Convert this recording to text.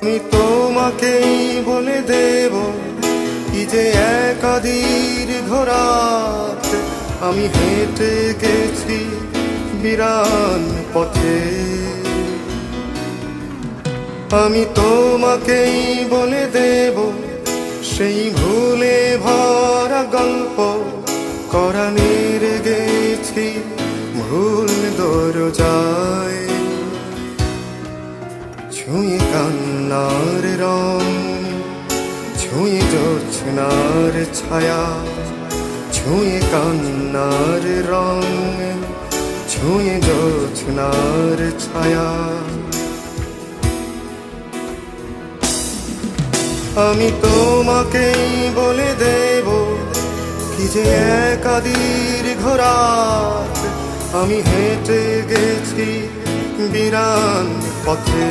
আমি তোমাকেই বলে দেব কি যে একাদির ঘোরাত আমি হেঁটে গেছি বিরান পথে। আমি তোমাকেই বলে দেব সেই ভুলে ভরা গল্প করানের গেছি ভুল দরজায়। ছুঁয়ে কান্নার রং, ছুঁয়ে জোছনার ছায়া, ছুঁয়ে কান্নার রং, ছুঁয়ে জোছনার ছায়া। আমি তোমাকেই বলে দেব কি যে একাদির ঘোরাত আমি হেঁটে গেছি বিরান পথে।